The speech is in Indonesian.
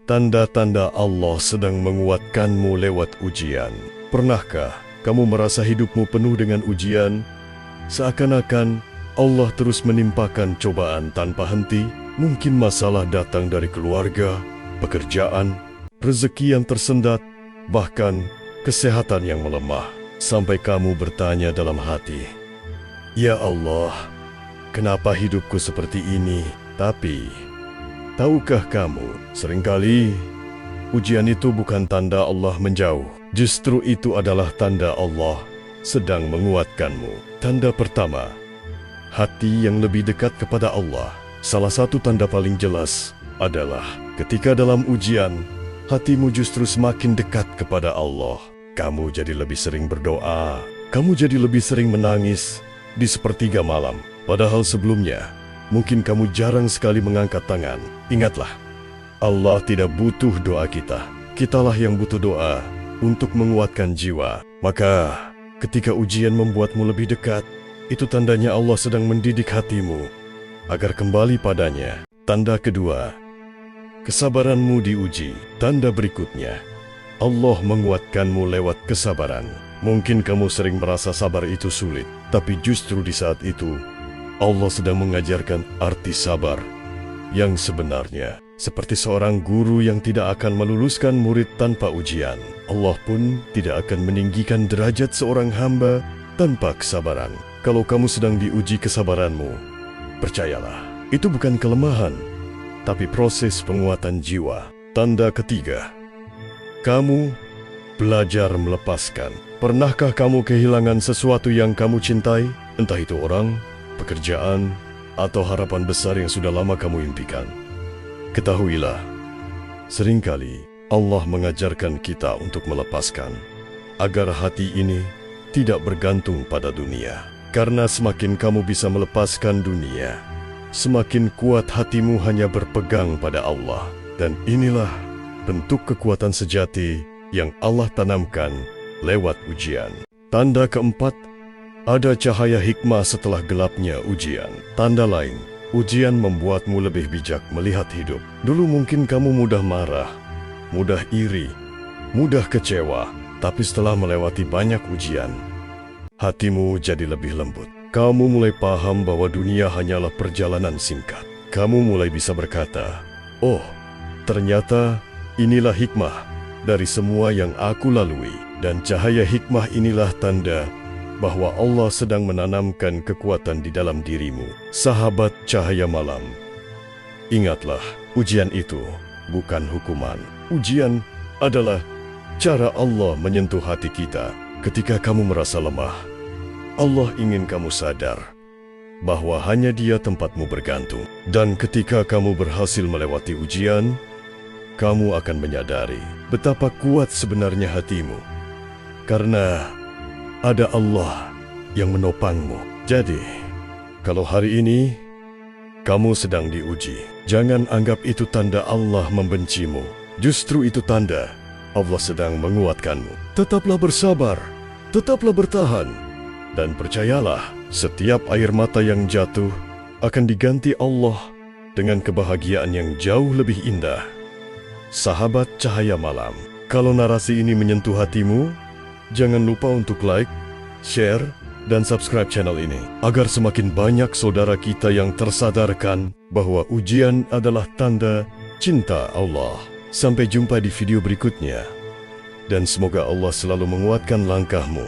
Tanda-tanda Allah sedang menguatkanmu lewat ujian. Pernahkah kamu merasa hidupmu penuh dengan ujian? Seakan-akan Allah terus menimpakan cobaan tanpa henti. Mungkin masalah datang dari keluarga, pekerjaan, rezeki yang tersendat, bahkan kesehatan yang melemah. Sampai kamu bertanya dalam hati, "Ya Allah, kenapa hidupku seperti ini?" Tapi, tahukah kamu, seringkali ujian itu bukan tanda Allah menjauh. Justru itu adalah tanda Allah sedang menguatkanmu. Tanda pertama, hati yang lebih dekat kepada Allah. Salah satu tanda paling jelas adalah ketika dalam ujian, hatimu justru semakin dekat kepada Allah. Kamu jadi lebih sering berdoa, kamu jadi lebih sering menangis di sepertiga malam. Padahal sebelumnya, mungkin kamu jarang sekali mengangkat tangan. Ingatlah, Allah tidak butuh doa kita. Kitalah yang butuh doa untuk menguatkan jiwa. Maka, ketika ujian membuatmu lebih dekat, itu tandanya Allah sedang mendidik hatimu agar kembali padanya. Tanda kedua, kesabaranmu diuji. Tanda berikutnya, Allah menguatkanmu lewat kesabaran. Mungkin kamu sering merasa sabar itu sulit, tapi justru di saat itu, Allah sedang mengajarkan arti sabar yang sebenarnya. Seperti seorang guru yang tidak akan meluluskan murid tanpa ujian, Allah pun tidak akan meninggikan derajat seorang hamba tanpa kesabaran. Kalau kamu sedang diuji kesabaranmu, percayalah, itu bukan kelemahan, tapi proses penguatan jiwa. Tanda ketiga, kamu belajar melepaskan. Pernahkah kamu kehilangan sesuatu yang kamu cintai? Entah itu orang, pekerjaan, atau harapan besar yang sudah lama kamu impikan. Ketahuilah, seringkali Allah mengajarkan kita untuk melepaskan, agar hati ini tidak bergantung pada dunia. Karena semakin kamu bisa melepaskan dunia, semakin kuat hatimu hanya berpegang pada Allah. Dan inilah bentuk kekuatan sejati yang Allah tanamkan lewat ujian. Tanda keempat, ada cahaya hikmah setelah gelapnya ujian. Tanda lain, ujian membuatmu lebih bijak melihat hidup. Dulu mungkin kamu mudah marah, mudah iri, mudah kecewa. Tapi setelah melewati banyak ujian, hatimu jadi lebih lembut. Kamu mulai paham bahwa dunia hanyalah perjalanan singkat. Kamu mulai bisa berkata, "Oh, ternyata inilah hikmah dari semua yang aku lalui." Dan cahaya hikmah inilah tanda bahwa Allah sedang menanamkan kekuatan di dalam dirimu. Sahabat cahaya malam, ingatlah, ujian itu bukan hukuman. Ujian adalah cara Allah menyentuh hati kita. Ketika kamu merasa lemah, Allah ingin kamu sadar bahwa hanya Dia tempatmu bergantung. Dan ketika kamu berhasil melewati ujian, kamu akan menyadari betapa kuat sebenarnya hatimu. Karena ada Allah yang menopangmu. Jadi, kalau hari ini kamu sedang diuji, jangan anggap itu tanda Allah membencimu. Justru itu tanda Allah sedang menguatkanmu. Tetaplah bersabar, tetaplah bertahan, dan percayalah, setiap air mata yang jatuh akan diganti Allah dengan kebahagiaan yang jauh lebih indah. Sahabat cahaya malam, kalau narasi ini menyentuh hatimu, jangan lupa untuk like, share, dan subscribe channel ini, agar semakin banyak saudara kita yang tersadarkan bahwa ujian adalah tanda cinta Allah. Sampai jumpa di video berikutnya, dan semoga Allah selalu menguatkan langkahmu.